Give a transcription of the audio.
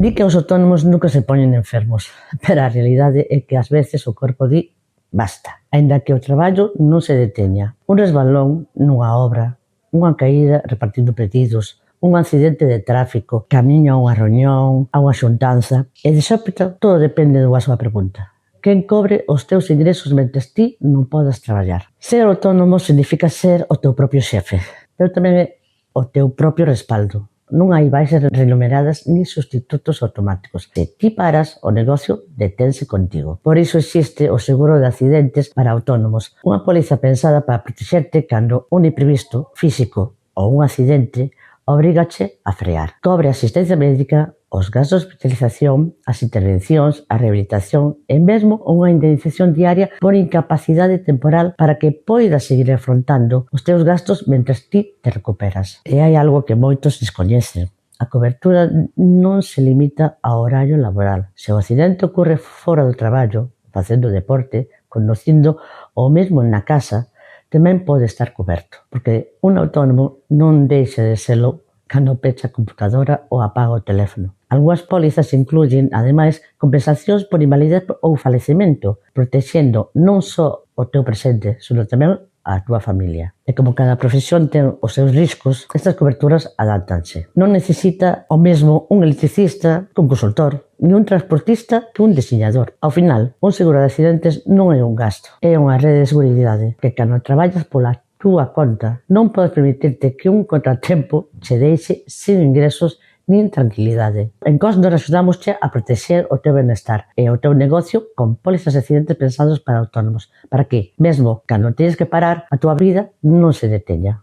Di que os autónomos nunca se poñen enfermos, pero a realidade é que ás veces o corpo di basta, aínda que o traballo non se deteña. Un resbalón nunha obra, unha caída repartindo pedidos, un accidente de tráfico, camiño a unha reunión, a unha xuntanza, e de xópito todo depende dunha súa pregunta. Quen cobre os teus ingresos mentres ti non podas traballar? Ser autónomo significa ser o teu propio xefe, pero tamén é o teu propio respaldo. Non hai baixas remuneradas ni sustitutos automáticos. Se ti paras, o negocio detense contigo. Por iso existe o seguro de accidentes para autónomos, unha póliza pensada para protexerte cando un imprevisto físico ou un accidente obrígache a frear. Cobre asistencia médica, os gastos de hospitalización, as intervencións, a rehabilitación e mesmo unha indemnización diaria por incapacidade temporal para que poidas seguir afrontando os teus gastos mentres ti te recuperas. E hai algo que moitos descoñecen. A cobertura non se limita ao horario laboral. Se o accidente ocorre fora do traballo, facendo deporte, conducindo ou mesmo na casa, tamén pode estar coberto, porque un autónomo non deixa de selo cando pecha a computadora ou apaga o teléfono. Algúas pólizas incluyen, ademais, compensacións por invalidez ou falecemento, protexendo non só o teu presente, senón tamén a túa familia. E como cada profesión ten os seus riscos, estas coberturas adáptanse. Non necesita o mesmo un electricista que un consultor, ni un transportista que un diseñador. Ao final, un seguro de accidentes non é un gasto, é unha rede de seguridade que cando traballas pola túa conta non podes permitirte que un contratempo che deixe sin ingresos nin tranquilidade. En Cosnor axudámosche a protexer o teu benestar e o teu negocio con pólizas de accidentes pensados para autónomos, para que, mesmo cando teñes que parar, a túa vida non se deteña.